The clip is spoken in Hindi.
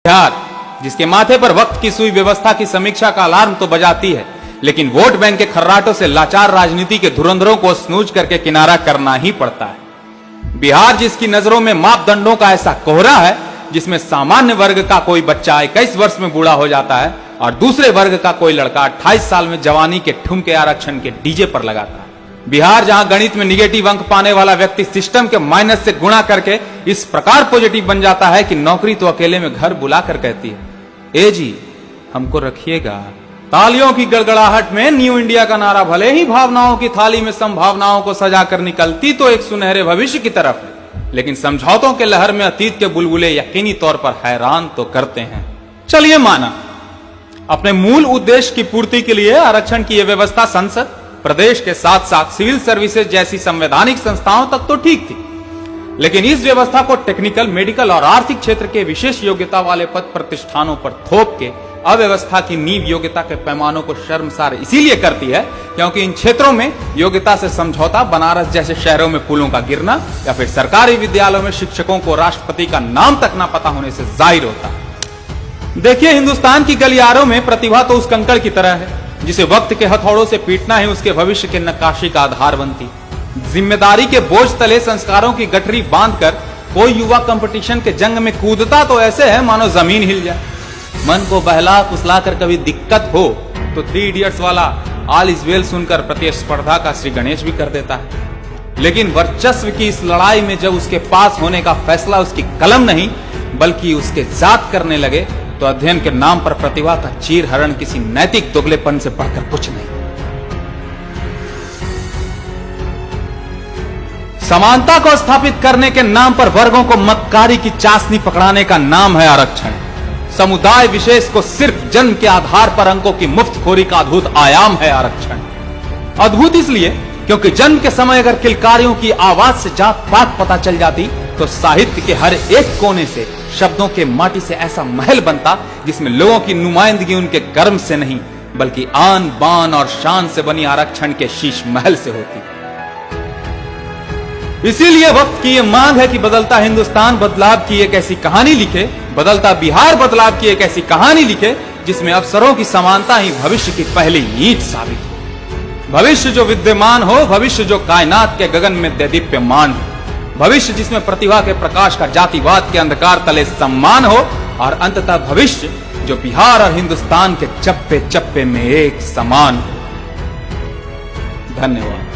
बिहार जिसके माथे पर वक्त की सुई व्यवस्था की समीक्षा का अलार्म तो बजाती है, लेकिन वोट बैंक के खर्राटों से लाचार राजनीति के धुरंधरों को स्नूज करके किनारा करना ही पड़ता है। बिहार जिसकी नजरों में मापदंडों का ऐसा कोहरा है जिसमें सामान्य वर्ग का कोई बच्चा 21 वर्ष में बूढ़ा हो जाता है और दूसरे वर्ग का कोई लड़का 28 साल में जवानी के ठुमके आरक्षण के डीजे पर लगाता है। बिहार जहां गणित में निगेटिव अंक पाने वाला व्यक्ति सिस्टम के माइनस से गुणा करके इस प्रकार पॉजिटिव बन जाता है कि नौकरी तो अकेले में घर बुलाकर कहती है, ए जी हमको रखिएगा। तालियों की गड़गड़ाहट में न्यू इंडिया का नारा भले ही भावनाओं की थाली में संभावनाओं को सजाकर निकलती तो एक सुनहरे भविष्य की तरफ है, लेकिन समझौतों के लहर में अतीत के बुलबुले यकीनी तौर पर हैरान तो करते हैं। चलिए माना अपने मूल उद्देश्य की पूर्ति के लिए आरक्षण की यह व्यवस्था संसद, प्रदेश के साथ साथ सिविल सर्विसेज जैसी संवैधानिक संस्थाओं तक तो ठीक थी, लेकिन इस व्यवस्था को टेक्निकल, मेडिकल और आर्थिक क्षेत्र के विशेष योग्यता वाले पद प्रतिष्ठानों पर थोप के अव्यवस्था की नींव योग्यता के पैमानों को शर्मसार इसीलिए करती है क्योंकि इन क्षेत्रों में योग्यता से समझौता बनारस जैसे शहरों में पुलों का गिरना या फिर सरकारी विद्यालयों में शिक्षकों को राष्ट्रपति का नाम तक ना पता होने से जाहिर होता है। देखिए, हिंदुस्तान की गलियारों में प्रतिभा तो उस कंकड़ की तरह है जिसे वक्त के हथौड़ों से पीटना ही उसके भविष्य के नक्काशी का आधार बनती। जिम्मेदारी के बोझ तले संस्कारों की गठरी बांधकर कोई युवा कंपटीशन के जंग में कूदता तो ऐसे है मानो जमीन हिल जाए। मन को बहला फुसला कर कभी दिक्कत हो तो 3 इडियट्स वाला ऑल इज वेल सुनकर प्रतिस्पर्धा का श्री गणेश भी कर देता है, लेकिन वर्चस्व की इस लड़ाई में जब उसके पास होने का फैसला उसकी कलम नहीं बल्कि उसके जात करने लगे तो अध्ययन के नाम पर प्रतिभा का चीर हरण किसी नैतिक दोगलेपन से बढ़कर कुछ नहीं। समानता को स्थापित करने के नाम पर वर्गों को मतकारी की चाशनी पकड़ाने का नाम है आरक्षण। समुदाय विशेष को सिर्फ जन्म के आधार पर अंकों की मुफ्तखोरी का अद्भुत आयाम है आरक्षण। अद्भुत इसलिए क्योंकि जन्म के समय अगर किलकारियों की आवाज से जात पात पता चल जाती तो साहित्य के हर एक कोने से शब्दों के माटी से ऐसा महल बनता जिसमें लोगों की नुमाइंदगी उनके कर्म से नहीं बल्कि आन बान और शान से बनी आरक्षण के शीश महल से होती। इसीलिए वक्त की यह मांग है कि बदलता हिंदुस्तान बदलाव की एक ऐसी कहानी लिखे, बदलता बिहार बदलाव की एक ऐसी कहानी लिखे जिसमें अवसरों की समानता ही भविष्य की पहली ईंट साबित हो। भविष्य जो विद्यमान हो, भविष्य जो कायनात के गगन में दैदीप्यमान हो, भविष्य जिसमें प्रतिभा के प्रकाश का जातिवाद के अंधकार तले सम्मान हो और अंततः भविष्य जो बिहार और हिंदुस्तान के चप्पे चप्पे में एक समान हो। धन्यवाद।